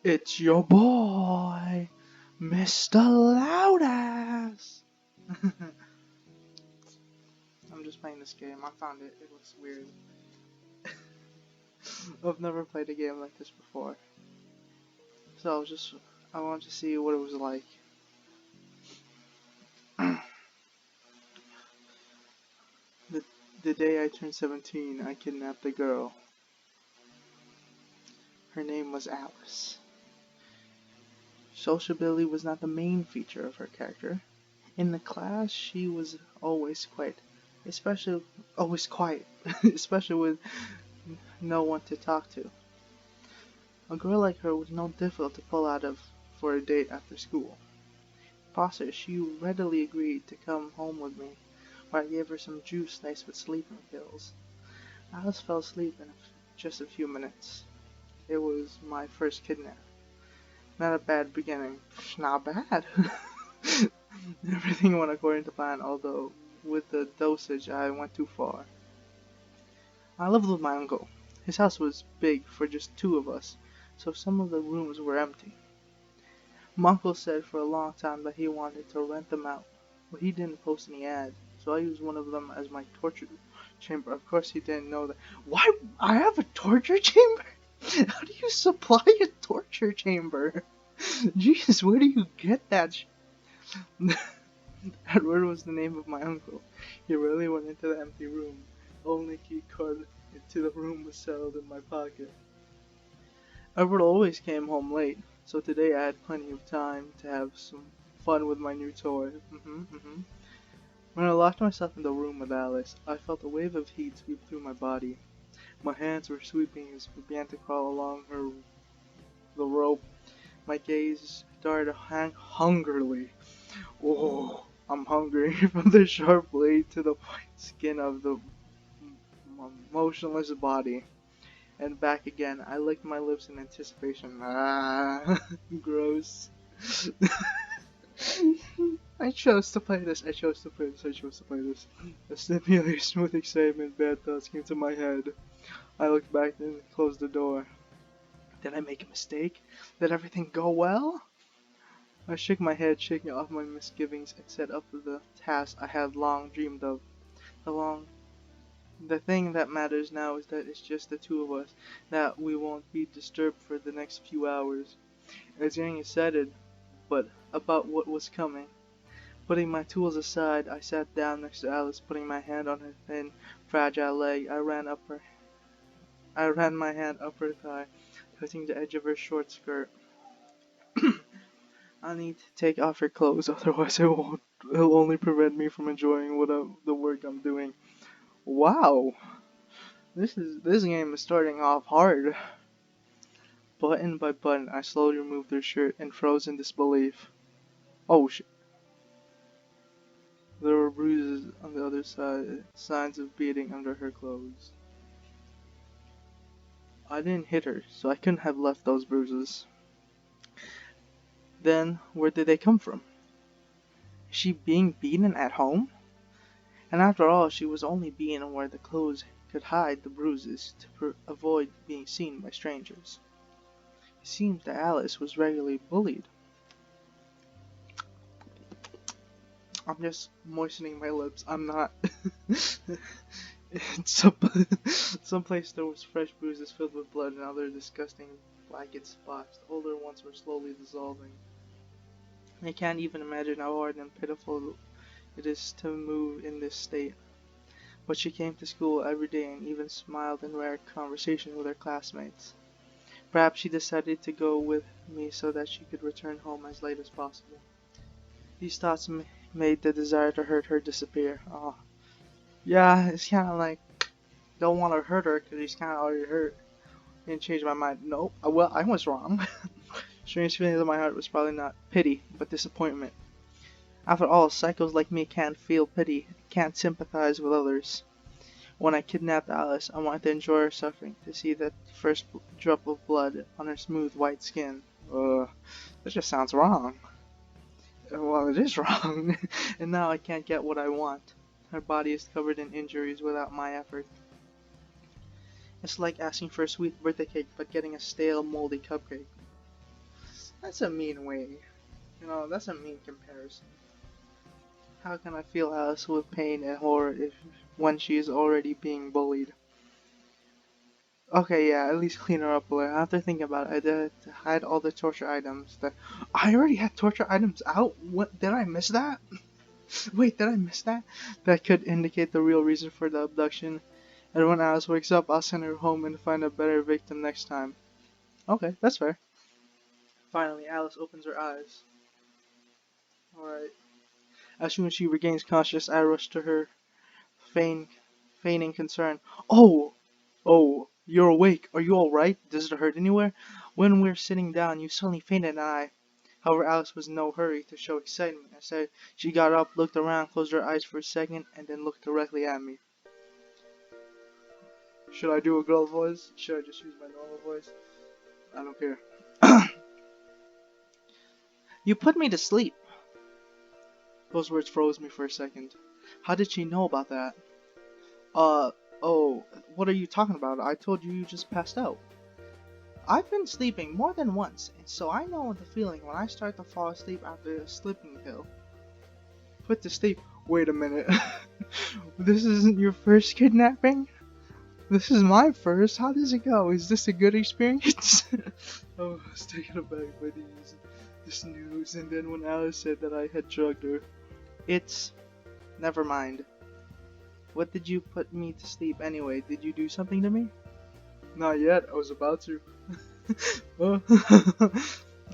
It's your boy, Mr. Loudest. I'm just playing this game. I found it. It looks weird. I've never played a game like this before. So I wanted to see what it was like. the, the day I turned 17, I kidnapped a girl. Her name was Alice. Sociability was not the main feature of her character. In the class, she was always quiet, especially always quiet, especially with no one to talk to. A girl like her was no difficult to pull out of for a date after school. Process, she readily agreed to come home with me, where I gave her some juice laced with sleeping pills. Alice fell asleep in just a few minutes. It was my first kidnap. Not a bad beginning. Not bad. Everything went according to plan, although with the dosage I went too far. I lived with my uncle. His house was big for just two of us, so some of the rooms were empty. My uncle said for a long time that he wanted to rent them out, but he didn't post any ads, so I used one of them as my torture chamber. Of course, he didn't know that. Why? I have a torture chamber? How do you supply a torture chamber? Jeez, where do you get that? Edward was the name of my uncle. He rarely went into the empty room. Only key card to the room was settled in my pocket. Edward always came home late, so today I had plenty of time to have some fun with my new toy. When I locked myself in the room with Alice, I felt a wave of heat sweep through my body. My hands were sweeping as we began to crawl along the rope. My gaze darted hungrily. Oh, I'm hungry from the sharp blade to the white skin of the motionless body. And back again. I licked my lips in anticipation. Ah, gross. I chose to play this. I chose to play this. I chose to play this. A stimulation with excitement, bad thoughts came to my head. I looked back and closed the door. Did I make a mistake? Did everything go well? I shook my head, shaking off my misgivings, and set up the task I had long dreamed of. The thing that matters now is that it's just the two of us, that we won't be disturbed for the next few hours. I was getting excited, but about what was coming. Putting my tools aside, I sat down next to Alice, putting my hand on her thin, fragile leg. I ran my hand up her thigh, touching the edge of her short skirt. I need to take off her clothes, otherwise it'll only prevent me from enjoying the work I'm doing. Wow, this game is starting off hard. Button by button, I slowly removed her shirt and froze in disbelief. Oh shit. There were bruises on the other side, signs of beating under her clothes. I didn't hit her, so I couldn't have left those bruises. Then, where did they come from? Is she being beaten at home? And after all, she was only being where the clothes could hide the bruises to avoid being seen by strangers. It seems that Alice was regularly bullied. I'm just moistening my lips. I'm not. Some place there was fresh bruises filled with blood and other disgusting blacked spots. The older ones were slowly dissolving. I can't even imagine how hard and pitiful it is to move in this state. But she came to school every day and even smiled in rare conversation with her classmates. Perhaps she decided to go with me so that she could return home as late as possible. These thoughts made the desire to hurt her disappear. Oh, yeah, it's kind of like, don't want to hurt her because she's kind of already hurt. Didn't change my mind. Nope. Well, I was wrong. Strange feelings in my heart was probably not pity, but disappointment. After all, psychos like me can't feel pity, can't sympathize with others. When I kidnapped Alice, I wanted to enjoy her suffering, to see that first drop of blood on her smooth white skin. That just sounds wrong. Well, it is wrong. And now I can't get what I want. Her body is covered in injuries without my effort. It's like asking for a sweet birthday cake but getting a stale, moldy cupcake. That's a mean way. That's a mean comparison. How can I feel Alice with pain and horror when she is already being bullied? Okay, yeah, at least clean her up a little. After thinking about it, I did hide all the torture items. I already had torture items out? What, did I miss that? Wait, did I miss that? That could indicate the real reason for the abduction. And when Alice wakes up, I'll send her home and find a better victim next time. Okay, that's fair. Finally, Alice opens her eyes. Alright. As soon as she regains consciousness, I rush to her, feigning concern. Oh! Oh, you're awake. Are you alright? Does it hurt anywhere? When we're sitting down, you suddenly fainted, and However, Alice was in no hurry to show excitement. Instead, she got up, looked around, closed her eyes for a second, and then looked directly at me. Should I do a girl voice? Should I just use my normal voice? I don't care. You put me to sleep. Those words froze me for a second. How did she know about that? Oh, what are you talking about? I told you just passed out. I've been sleeping more than once, and so I know the feeling when I start to fall asleep after a sleeping pill. Put to sleep? Wait a minute. This isn't your first kidnapping? This is my first. How does it go? Is this a good experience? Oh, I was taken aback by this news, and then when Alice said that I had drugged her, never mind. What did you put me to sleep anyway? Did you do something to me? Not yet. I was about to.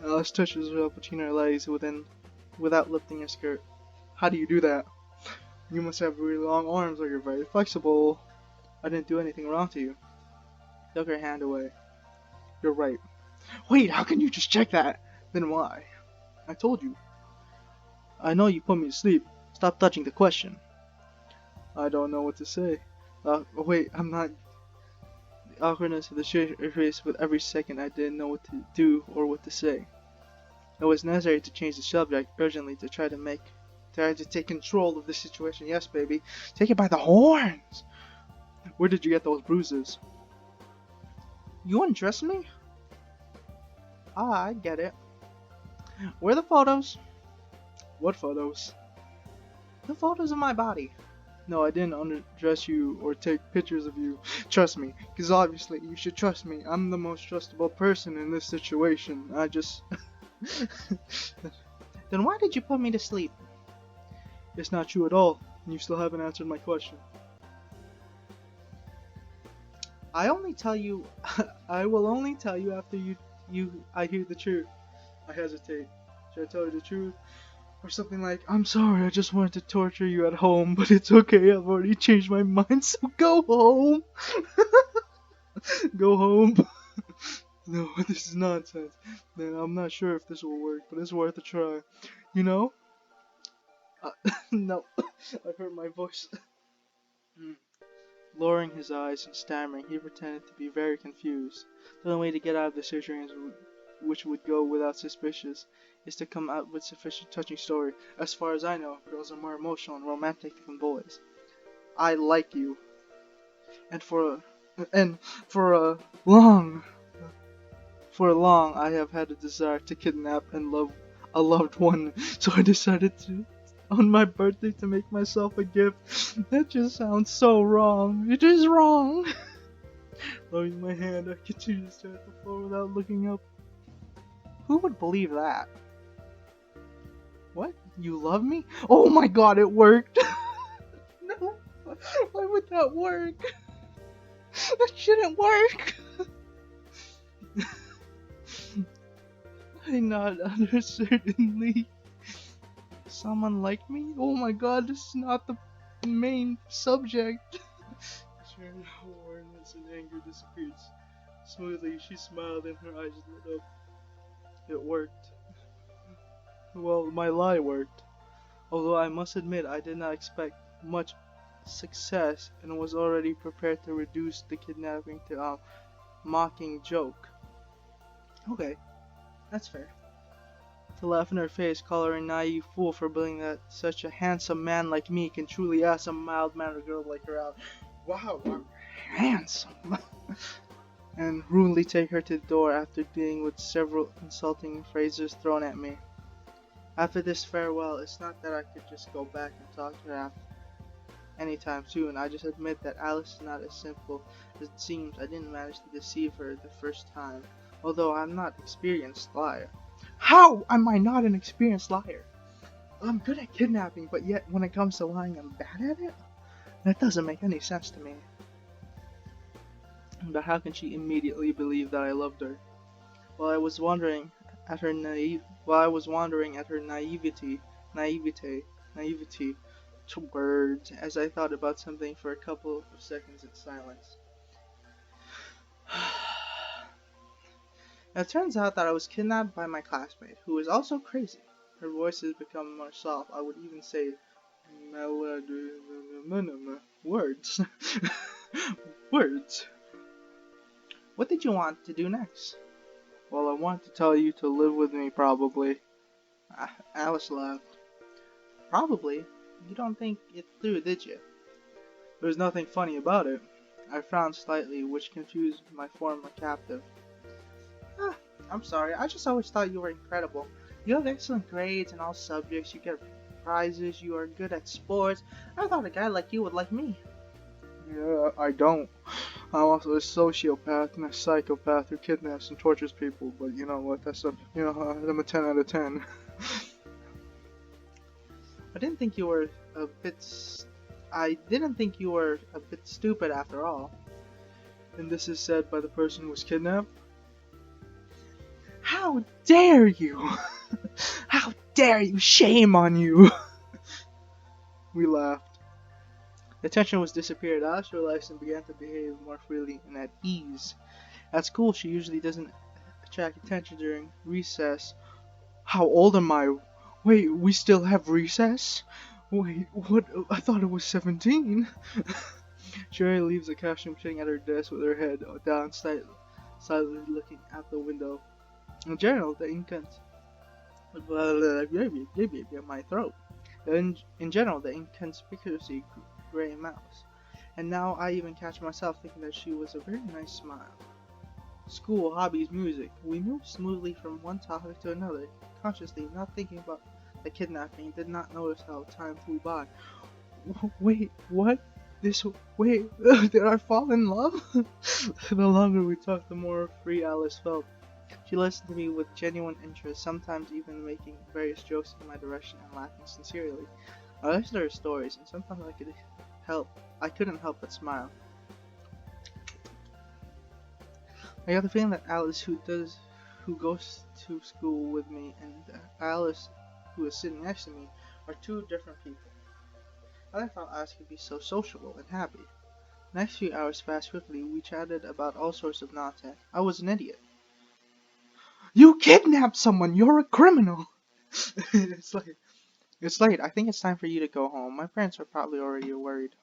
Alice touches herself between her legs without lifting her skirt. How do you do that? You must have really long arms or you're very flexible. I didn't do anything wrong to you. Took her hand away. You're right. Wait, how can you just check that? Then why? I told you. I know you put me to sleep. Stop touching the question. I don't know what to say. Wait, I'm not... The awkwardness of the face with every second I didn't know what to do or what to say. It was necessary to change the subject urgently to try to take control of the situation. Yes, baby. Take it by the horns! Where did you get those bruises? You undressed me? Ah, I get it. Where are the photos? What photos? The photos of my body. No, I didn't undress you or take pictures of you. Trust me, because obviously you should trust me. I'm the most trustable person in this situation. I just... Then why did you put me to sleep? It's not true at all. You still haven't answered my question. I will only tell you after I hear the truth. I hesitate. Should I tell you the truth? Or something like, I'm sorry, I just wanted to torture you at home, but it's okay, I've already changed my mind, so go home! Go home! No, this is nonsense. Man, I'm not sure if this will work, but it's worth a try. You know? No, I heard my voice. Lowering his eyes and stammering, he pretended to be very confused. The only way to get out of the situation, which would go without suspicious, is to come out with sufficient touching story. As far as I know, girls are more emotional and romantic than boys. I like you. And for long I have had a desire to kidnap and love a loved one, so I decided on my birthday to make myself a gift. That just sounds so wrong. It is wrong. Lowering my hand, I continued to stare at the floor without looking up. Who would believe that? What? You love me? Oh my god, it worked! No! Why would that work? That shouldn't work! I nod uncertainly. Someone like me? Oh my god, this is not the main subject. Awareness and anger disappeared. Smoothly, she smiled and her eyes lit up. It worked. Well, my lie worked. Although I must admit I did not expect much success and was already prepared to reduce the kidnapping to a mocking joke. Okay, that's fair. To laugh in her face, call her a naive fool for believing that such a handsome man like me can truly ask a mild-mannered girl like her out. Wow, I'm handsome. and rudely take her to the door after dealing with several insulting phrases thrown at me. After this farewell, it's not that I could just go back and talk to her anytime soon. I just admit that Alice is not as simple as it seems. I didn't manage to deceive her the first time, although I'm not an experienced liar. How am I not an experienced liar? I'm good at kidnapping, but yet when it comes to lying, I'm bad at it? That doesn't make any sense to me. But how can she immediately believe that I loved her? While I was wondering at her naivety to words, as I thought about something for a couple of seconds in silence. It turns out that I was kidnapped by my classmate, who is also crazy. Her voice has become more soft. I would even say words. Words. What did you want to do next? Well, I want to tell you to live with me, probably. Alice laughed. Probably? You don't think it through, did you? There's nothing funny about it. I frowned slightly, which confused my former captive. Ah, I'm sorry, I just always thought you were incredible. You have excellent grades in all subjects, you get prizes, you are good at sports. I thought a guy like you would like me. Yeah, I don't. I'm also a sociopath and a psychopath who kidnaps and tortures people, but you know what, that's I'm a 10 out of 10. I didn't think you were a bit... I didn't think you were a bit stupid after all. And this is said by the person who was kidnapped? How dare you! How dare you! Shame on you! We laughed. The tension was disappeared. Alice relaxed and began to behave more freely and at ease. At school, she usually doesn't attract attention during recess. How old am I? Wait, we still have recess? Wait, what? I thought it was 17. Sherry leaves the classroom sitting at her desk with her head down, silently looking out the window. In general, the my throat. In general, the inconspicuously gray mouse. And now I even catch myself thinking that she was a very nice smile. School, hobbies, music. We moved smoothly from one topic to another, consciously not thinking about the kidnapping. Did not notice how time flew by. Wait, what? Wait, did I fall in love? The longer we talked, the more free Alice felt. She listened to me with genuine interest, sometimes even making various jokes in my direction and laughing sincerely. I listened to her stories, and sometimes I couldn't help but smile. I got the feeling that Alice, who goes to school with me, and Alice, who is sitting next to me, are two different people. I thought Alice could be so sociable and happy. The next few hours passed quickly. We chatted about all sorts of nonsense. I was an idiot. You kidnapped someone! You're a criminal! It's late. I think it's time for you to go home. My parents are probably already worried.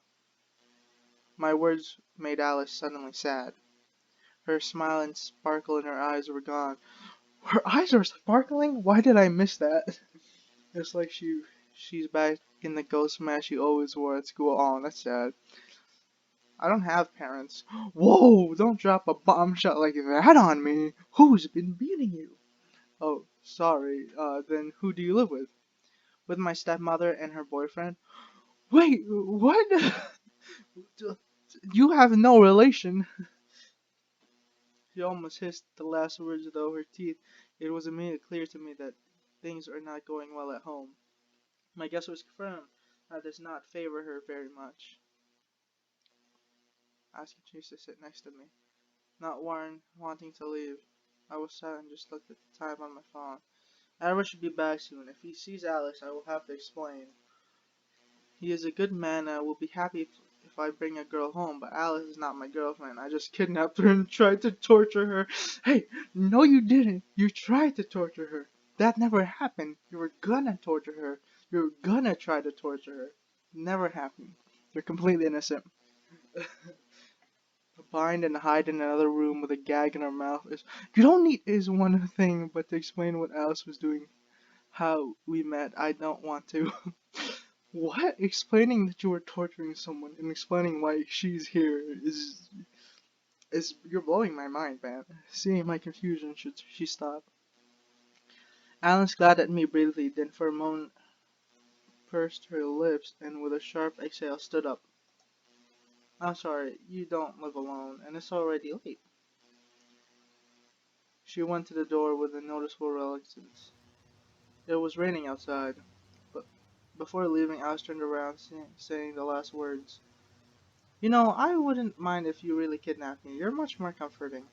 My words made Alice suddenly sad. Her smile and sparkle in her eyes were gone. Her eyes are sparkling? Why did I miss that? It's like she's back in the ghost mask she always wore at school. Oh, that's sad. I don't have parents. Whoa, don't drop a bombshell like that on me. Who's been beating you? Oh, sorry. Then who do you live with? With my stepmother and her boyfriend. Wait, what? You have no relation. She almost hissed the last words though her teeth. It was immediately clear to me that things are not going well at home. My guess was confirmed. That does not favor her very much. Asking Chase to sit next to me. Not wanting to leave. I was silent and just looked at the time on my phone. Edward should be back soon. If he sees Alice, I will have to explain. He is a good man and I will be happy if I bring a girl home, but Alice is not my girlfriend. I just kidnapped her and tried to torture her. Hey, no you didn't. You tried to torture her. That never happened. You were gonna torture her. You were gonna try to torture her. Never happened. You're completely innocent. Bind and hide in another room with a gag in her mouth you don't need is one thing, but to explain what Alice was doing, how we met, I don't want to. What? Explaining that you were torturing someone and explaining why she's here You're blowing my mind, man. Seeing my confusion, she stopped. Alice glared at me briefly, then for a moment pursed her lips and with a sharp exhale stood up. I'm sorry, you don't live alone, and it's already late. She went to the door with a noticeable reluctance. It was raining outside, but before leaving, Alice turned around, saying the last words. You know, I wouldn't mind if you really kidnapped me. You're much more comforting.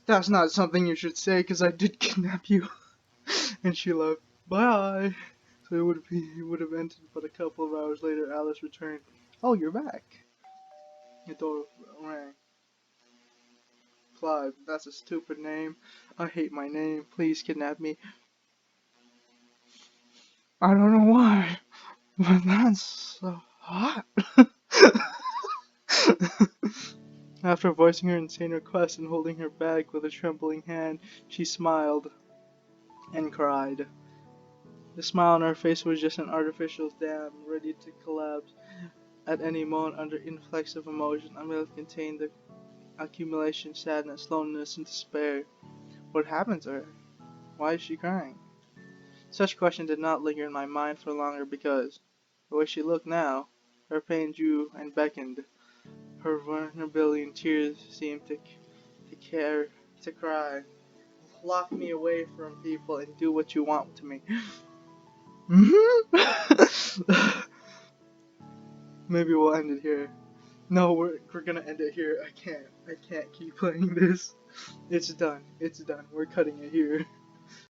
That's not something you should say, because I did kidnap you. And she left. Bye. So it would have ended, but a couple of hours later, Alice returned. Oh, you're back. The door rang. Clive, that's a stupid name. I hate my name. Please kidnap me. I don't know why, but that's so hot. After voicing her insane request and holding her bag with a trembling hand, she smiled and cried. The smile on her face was just an artificial dam, ready to collapse at any moment under influx of emotion. Unable to contain the accumulation, sadness, loneliness, and despair. What happened to her? Why is she crying? Such questions did not linger in my mind for longer because, the way she looked now, her pain drew and beckoned. Her vulnerability and tears seemed to care, to cry. Lock me away from people and do what you want to me. Maybe we'll end it here. No, we're gonna end it here. I can't keep playing this. It's done. We're cutting it here.